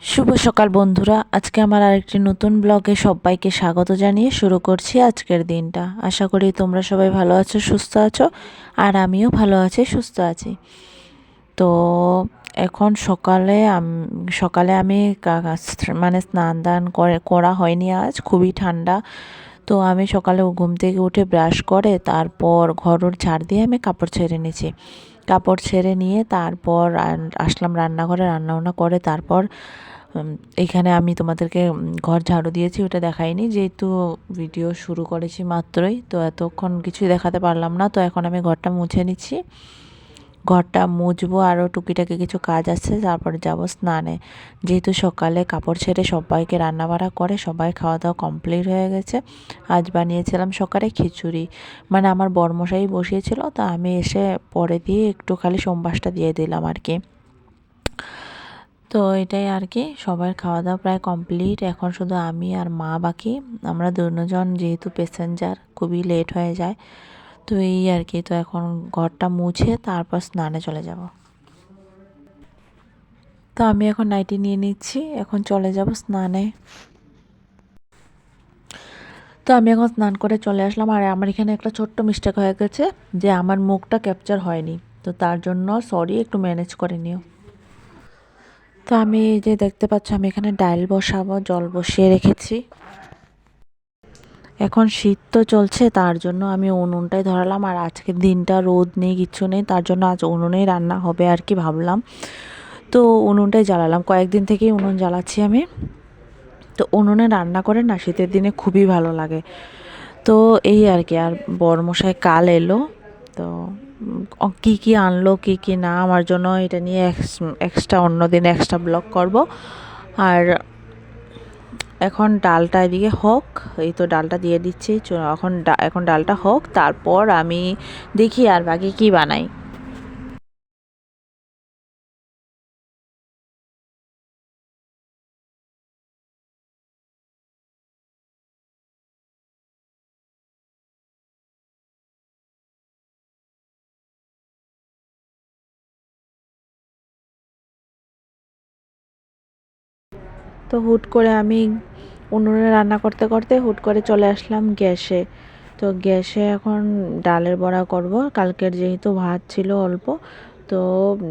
শুভ সকাল বন্ধুরা, আজকে আমার আরেকটি নতুন ব্লগে সবাইকে স্বাগত জানিয়ে শুরু করছি আজকের দিনটা। আশা করি তোমরা সবাই ভালো আছো, সুস্থ আছো, আর আমিও ভালো আছি, সুস্থ আছি। তো এখন সকালে আমি মানে স্নান দান করা হয়নি, আজ খুবই ঠান্ডা। তো আমি সকালে ঘুম থেকে উঠে ব্রাশ করে তারপর ঘরোর ঝাড় দিয়ে আমি কাপড় ছেড়ে নিয়েছি। কাপড় ছেড়ে নিয়ে তারপর আসলাম রান্নাঘরে, রান্নাবান্না করে তারপর এইখানে আমি তোমাদেরকে ঘর ঝাড়ু দিয়েছি, ওটা দেখাইনি যেহেতু ভিডিও শুরু করেছি মাত্রই, তো এতক্ষণ কিছুই দেখাতে পারলাম না। তো এখন আমি ঘরটা মুছে নিচ্ছি, ঘরটা মুছবো, আরও টুকিটাকি কিছু কাজ আছে, তারপরে যাব স্নানে। যেহেতু সকালে কাপড় ছেড়ে সবাইকে রান্নাবাড়া করে সবাই খাওয়া দাওয়া কমপ্লিট হয়ে গেছে। আজ বানিয়েছিলাম সকালে খিচুড়ি, মানে আমার বরমশাই বসিয়েছিল, তো আমি এসে পরে দিয়ে একটু খালি সোমবাসটা দিয়ে দিলাম আর কি। তো এটাই আর কি, সবার খাওয়া দাওয়া প্রায় কমপ্লিট, এখন শুধু আমি আর মা বাকি। আমরা দুজন যেহেতু প্যাসেঞ্জার, খুবই লেট হয়ে যায়, তো এই আর কি। তো এখন ঘরটা মুছে তারপর স্নানে চলে যাব। তো আমি এখন নাইটি নিয়ে নিচ্ছি, এখন চলে যাব স্নানে। তো আমি এখন স্নান করে চলে আসলাম, আর আমার এখানে একটা ছোট্ট মিস্টেক হয়ে গেছে যে আমার মুখটা ক্যাপচার হয়নি, তো তার জন্য সরি, একটু ম্যানেজ করে নিও। তো আমি এই যে দেখতে পাচ্ছ, আমি এখানে ডাল বসাবো, জল বসিয়ে রেখেছি। এখন শীত তো চলছে, তার জন্য আমি উনুনটাই ধরালাম, আর আজকের দিনটা রোদ নেই, কিচ্ছু নেই, তার জন্য আজ উনুনেই রান্না হবে আর কি ভাবলাম। তো উনুনটাই জ্বালালাম, কয়েকদিন থেকেই উনুন জ্বালাচ্ছি আমি। তো উনুনে রান্না করে না শীতের দিনে খুবই ভালো লাগে। তো এই আর কি, আর বরমশাই কাল এলো, তো কী কী আনলো কী কী না আমার জন্য, এটা নিয়ে এক্সট্রা অন্য দিন এক্সট্রা ব্লগ করব। আর এখন ডালটা এদিকে হোক, এই তো ডালটা দিয়ে দিচ্ছি, এখন ডালটা হোক, তারপর আমি দেখি আর বাকি কি বানাই। তো হুট করে আমি উনুনে রান্না করতে করতে হুট করে চলে আসলাম গ্যাসে। তো গ্যাসে এখন ডালের বড়া করব, কালকের যেহেতু ভাত ছিল অল্প, তো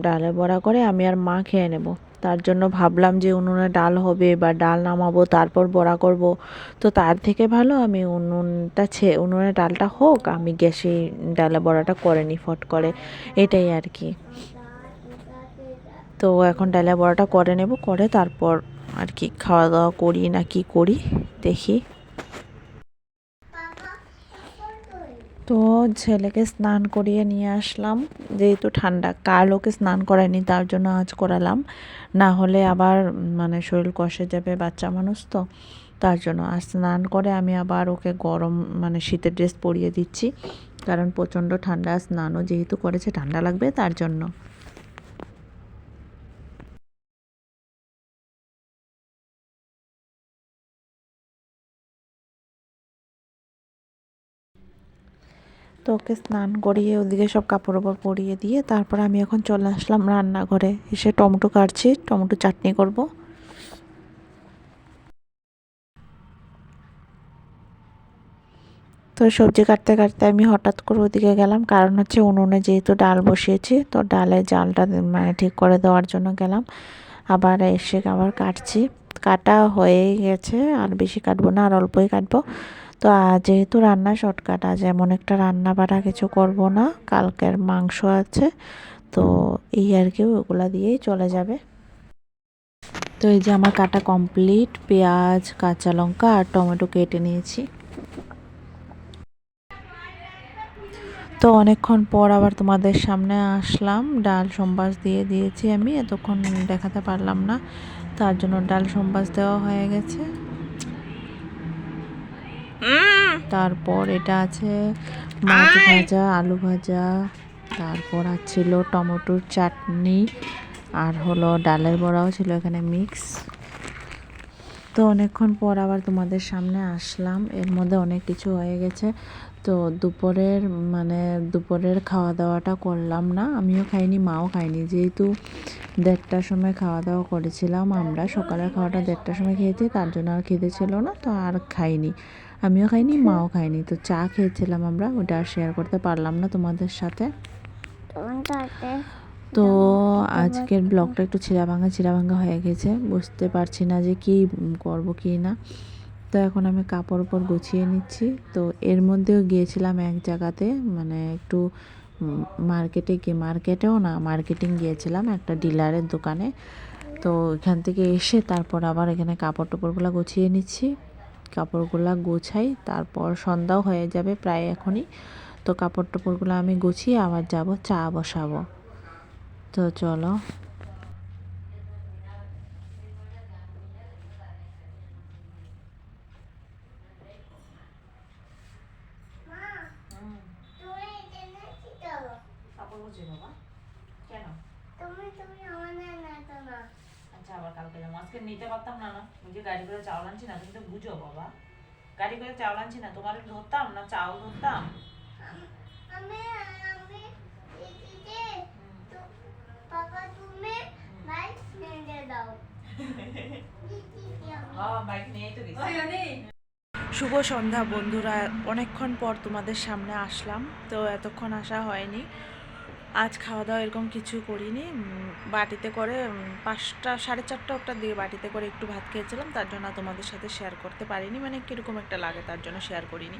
ডালের বড়া করে আমি আর মা খেয়ে নেব। তার জন্য ভাবলাম যে উনুনে ডাল হবে বা ডাল নামাবো তারপর বড়া করব, তো তার থেকে ভালো আমি উনুনে ডালটা হোক, আমি গ্যাসে ডালের বড়াটা করে নিই ফট করে, এটাই আর কি। তো এখন ডালের বড়াটা করে নেব, করে তারপর আর কি খাওয়া দাওয়া করি না কি করি দেখি। তো ছেলেকে স্নান করিয়ে নিয়ে আসলাম, যেহেতু ঠান্ডা, কাল ওকে স্নান করায়নি, তার জন্য আজ করালাম, না হলে আবার মানে শরীর কষে যাবে, বাচ্চা মানুষ তো, তার জন্য আজ স্নান করে আমি আবার ওকে গরম মানে শীতের ড্রেস পরিয়ে দিচ্ছি, কারণ প্রচণ্ড ঠান্ডা, স্নানও যেহেতু করেছে ঠান্ডা লাগবে তার জন্য। তো ওকে স্নান করিয়ে ওদিকে সব কাপড় ওপর পরিয়ে দিয়ে তারপর আমি এখন চলে আসলাম রান্নাঘরে, এসে টমেটো কাটছি, টমেটো চাটনি করব। তো সবজি কাটতে কাটতে আমি হঠাৎ করে ওদিকে গেলাম, কারণ হচ্ছে উনুনে যেহেতু ডাল বসিয়েছি, তো ডালের জালটা মানে ঠিক করে দেওয়ার জন্য গেলাম। আবার এসে আবার কাটছি, কাটা হয়ে গেছে, আর বেশি কাটবো না, আর অল্পই কাটবো। তো যেহেতু রান্না শর্টকাট, আজ এমন একটা রান্না বাড়া কিছু করব না, কালকের মাংস আছে, তো এই আর কি, ওগুলা দিয়েই চলে যাবে। তো এই যে আমার কাটা কমপ্লিট, পেঁয়াজ, কাঁচা লঙ্কা আর টমেটো কেটে নিয়েছি। তো অনেকক্ষণ পর আবার তোমাদের সামনে আসলাম, ডাল সম্বাস দিয়ে দিয়েছি আমি, এতক্ষণ দেখাতে পারলাম না, তার জন্য ডাল সম্বাস দেওয়া হয়ে গেছে। তারপর এটা আছে মাছ ভাজা, আলু ভাজা, তারপর ছিল টমেটোর চাটনি, আর হলো ডালের বড়াও ছিল এখানে মিক্স। তো অনেকক্ষণ পর আবার তোমাদের সামনে আসলাম, এর মধ্যে অনেক কিছু হয়ে গেছে। তো দুপুরের খাওয়া দাওয়াটা করলাম না, আমিও খাইনি, মাও খাইনি, যেহেতু দেড়টার সময় খাওয়া দাওয়া করেছিলাম আমরা, সকালের খাওয়াটা দেড়টার সময় খেয়েছি, তার জন্য আর খিদে ছিল না, তো আর খাইনি, আমিও খাইনি, মাও খাইনি। তো চা খেয়েছিলাম আমরা, ওটা আর শেয়ার করতে পারলাম না তোমাদের সাথে। তো আজকের ব্লগটা একটু ছিঁড়াভাঙা হয়ে গেছে, বুঝতে পারছি না যে কী করব কি না। তো এখন আমি কাপড় গুছিয়ে নিচ্ছি। তো এর মধ্যেও গিয়েছিলাম এক জায়গাতে, মানে একটু মার্কেটেও না, মার্কেটিং গিয়েছিলাম একটা ডিলারের দোকানে। তো এখান থেকে এসে তারপর আবার এখানে কাপড়গুলো গুছিয়ে নিচ্ছি। কাপড়গুলো গোছাই, তারপর সন্ধ্যাও হয়ে যাবে প্রায় এখনই। তো কাপড়গুলো আমি গুছিয়ে আবার যাব চা বসাবো। তো চলো। আচ্ছা, আবার কালকে যাবো, আজকে নিতে পারতাম না। না বুঝে গাড়ি করে চাউল আনছি না, তুমি তো বুঝো বাবা। গাড়ি করে চাউল আনছি না, তোমার ধরতাম না, চাউল ধরতাম। বাইক নিয়েই তো গেছি। শুভ সন্ধ্যা বন্ধুরা, অনেকক্ষণ পর তোমাদের সামনে আসলাম। তো এতক্ষণ আসা হয়নি, আজ খাওয়া দাওয়া এরকম কিছু করিনি। বাটিতে করে 5টা 4:30 দিয়ে বাটিতে করে একটু ভাত খেয়েছিলাম, তার জন্য তোমাদের সাথে শেয়ার করতে পারিনি, মানে কীরকম একটা লাগে তার জন্য শেয়ার করিনি।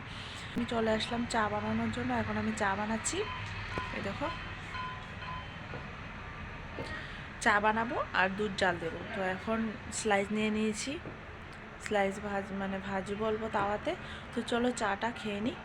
আমি চলে আসলাম চা বানানোর জন্য, এখন আমি চা বানাচ্ছি। এই দেখো, চা বানাবো আর দুধ জাল দেবো। তো এখন স্লাইস নিয়ে নিয়েছি, স্লাইস ভাজবো অল্প তাওয়াতে। তো চলো চাটা খেয়ে নিই।